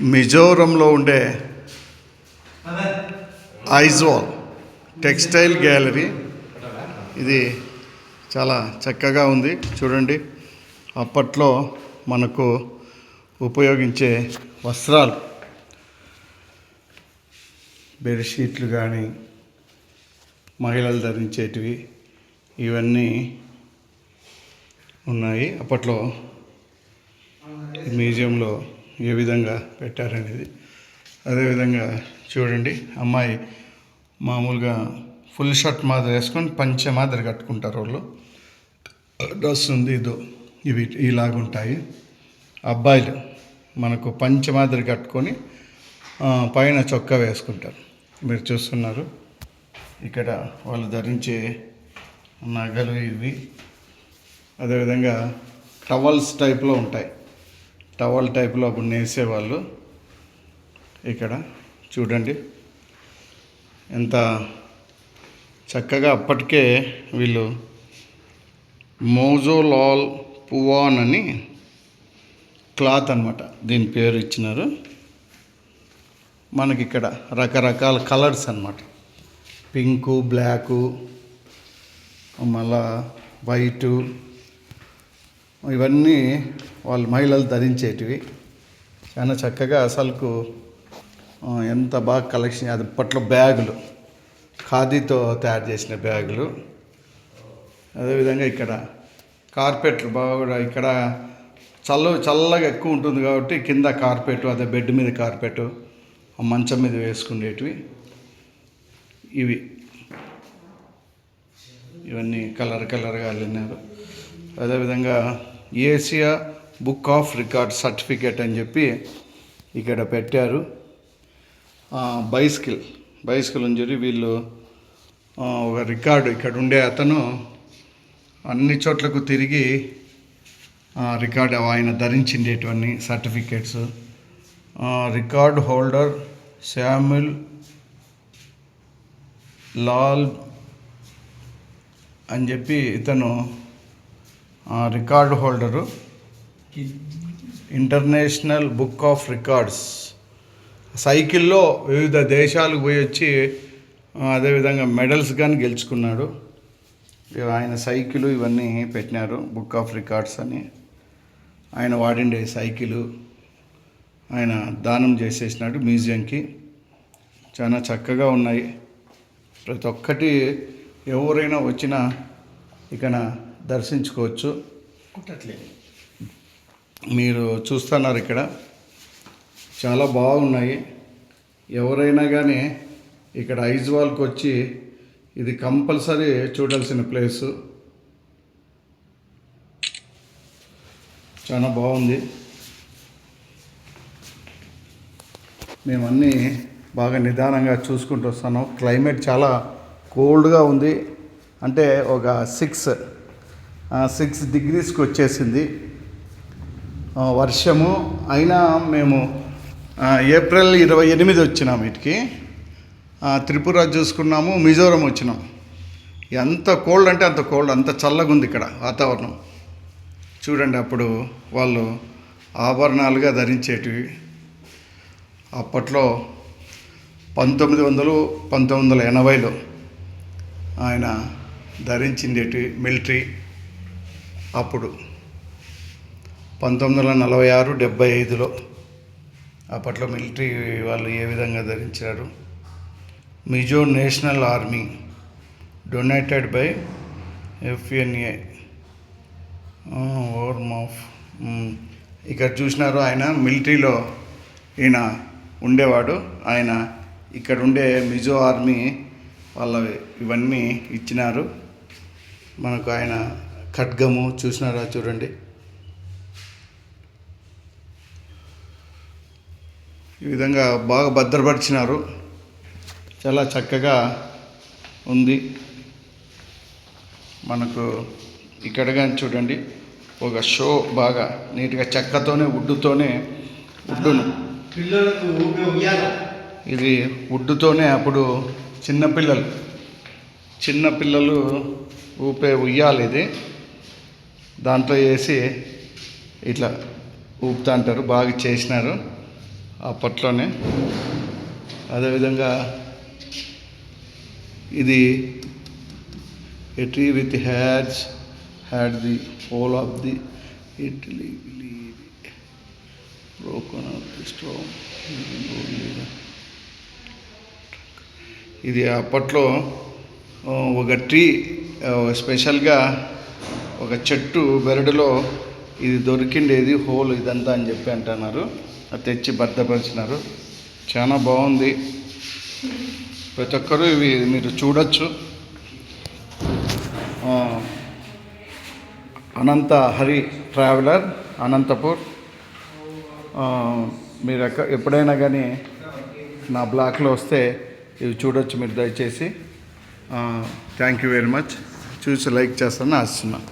మిజోరంలో ఉండే Aizawl textile gallery ఇది చాలా చక్కగా ఉంది. చూడండి, అప్పట్లో మనకు ఉపయోగించే వస్త్రాలు, బెడ్షీట్లు కానీ మహిళలు ధరించేటివి ఇవన్నీ ఉన్నాయి. అప్పట్లో మ్యూజియంలో ఏ విధంగా పెట్టారనేది. అదేవిధంగా చూడండి, అమ్మాయి మామూలుగా ఫుల్ షర్ట్ మాదిరి వేసుకొని పంచె మాదిరి కట్టుకుంటారు వాళ్ళు. డ్రెస్ ఉంది, ఇవి ఇలాగుంటాయి. అబ్బాయిలు మనకు పంచె మాదిరి కట్టుకొని పైన చొక్కా వేసుకుంటారు. మీరు చూస్తున్నారు ఇక్కడ వాళ్ళు ధరించే నగలు ఇవి. అదేవిధంగా టవల్స్ టైప్లో ఉంటాయి. టవల్ టైప్లో అప్పుడు నేసేవాళ్ళు. ఇక్కడ చూడండి ఎంత చక్కగా. అప్పటికే వీళ్ళు మోజోలాల్ పువాన్ అని క్లాత్ అనమాట, దీని పేరు ఇచ్చినారు. మనకి ఇక్కడ రకరకాల కలర్స్ అన్నమాట. పింకు, బ్లాకు, మళ్ళా వైటు, ఇవన్నీ వాళ్ళు మహిళలు ధరించేటివి. చాలా చక్కగా అసలుకు ఎంత బాగా కలెక్షన్. అది అప్పట్లో బ్యాగులు, ఖాదీతో తయారు చేసిన బ్యాగులు. అదేవిధంగా ఇక్కడ కార్పెట్లు బాగా, ఇక్కడ చల్లగా ఎక్కువ ఉంటుంది కాబట్టి కింద కార్పెట్, అదే బెడ్ మీద కార్పెట్, మంచం మీద వేసుకునేటివి ఇవన్నీ కలర్గా అల్లినారు. అదేవిధంగా Asia book of record certificate అని చెప్పి ఇక్కడ పెట్టారు. బైసికల్ ఉంజరి వీళ్ళు ఒక రికార్డు, ఇక్కడ ఉండే అతను అన్ని చోట్లకు తిరిగి రికార్డు ఆయన ధరించిండేటివన్నీ certificates. Record holder Samuel Lal అని చెప్పి ఇతను record holder. International book of records. సైకిల్లో వివిధ దేశాలకు పోయి వచ్చి అదేవిధంగా మెడల్స్ కానీ గెలుచుకున్నాడు. ఆయన సైకిలు ఇవన్నీ పెట్టినారు బుక్ ఆఫ్ రికార్డ్స్ అని. ఆయన వాడిండే సైకిలు ఆయన దానం చేసేసినాడు మ్యూజియంకి. చాలా చక్కగా ఉన్నాయి. ప్రతి ఒక్కటి ఎవరైనా వచ్చినా ఇక్కడ దర్శించుకోవచ్చు. మీరు చూస్తున్నారు ఇక్కడ చాలా బాగున్నాయి. ఎవరైనా కానీ ఇక్కడ ఐజ్వాల్కి వచ్చి ఇది కంపల్సరీ చూడాల్సిన ప్లేసు. చాలా బాగుంది. మేమన్నీ బాగా నిదానంగా చూసుకుంటూ వస్తున్నాం. క్లైమేట్ చాలా కోల్డ్గా ఉంది. అంటే ఒక 6 డిగ్రీస్కి వచ్చేసింది వర్షము. అయినా మేము ఏప్రిల్ 28 వచ్చినాం వీటికి. త్రిపుర చూసుకున్నాము, మిజోరం వచ్చినాం. ఎంత కోల్డ్ అంటే అంత కోల్డ్, అంత చల్లగా ఉంది ఇక్కడ వాతావరణం. చూడండి, అప్పుడు వాళ్ళు ఆభరణాలుగా ధరించేటివి. అప్పట్లో 1980లో ఆయన ధరించిండేటి మిలిటరీ. అప్పుడు 1946, 75లో అప్పట్లో మిలిటరీ వాళ్ళు ఏ విధంగా ధరించారు. Mizo national army donated by FNA ఓర్మాఫ్. ఇక్కడ చూసినారు, ఆయన మిలిటరీలో ఈయన ఉండేవాడు. ఆయన ఇక్కడ ఉండే మిజో ఆర్మీ వాళ్ళ ఇవన్నీ ఇచ్చినారు మనకు. ఆయన ఖడ్గము చూసినారా, చూడండి. ఈ విధంగా బాగా భద్రపరిచినారు. చాలా చక్కగా ఉంది మనకు. ఇక్కడ కానీ చూడండి, ఒక షో బాగా నీట్గా చెక్కతోనే వుడ్డును ఇది వుడ్డుతోనే అప్పుడు చిన్నపిల్లలు ఊపే ఉయ్యాలి ఇది. దాంట్లో వేసి ఇట్లా ఊపుతా అంటారు. బాగా చేసినారు. అప్పట్లోనే. అదేవిధంగా ఇది a tree with heads had the whole of the Italy broken up the storm. ఇది అప్పట్లో ఒక ట్రీ స్పెషల్గా ఒక చెట్టు బెరడులో ఇది దొరికిండేది హోల్ ఇదంతా అని చెప్పి అంటున్నారు. అది తెచ్చి భద్రపరిచినారు. చాలా బాగుంది. ప్రతి ఒక్కరూ ఇవి మీరు చూడొచ్చు. అనంత హరి ట్రావెలర్ అనంతపూర్. మీరు ఎప్పుడైనా కానీ నా బ్లాక్లో వస్తే ఇవి చూడొచ్చు మీరు దయచేసి. Thank you very much. చూసి లైక్ చేస్తానని ఆశిస్తున్నాను.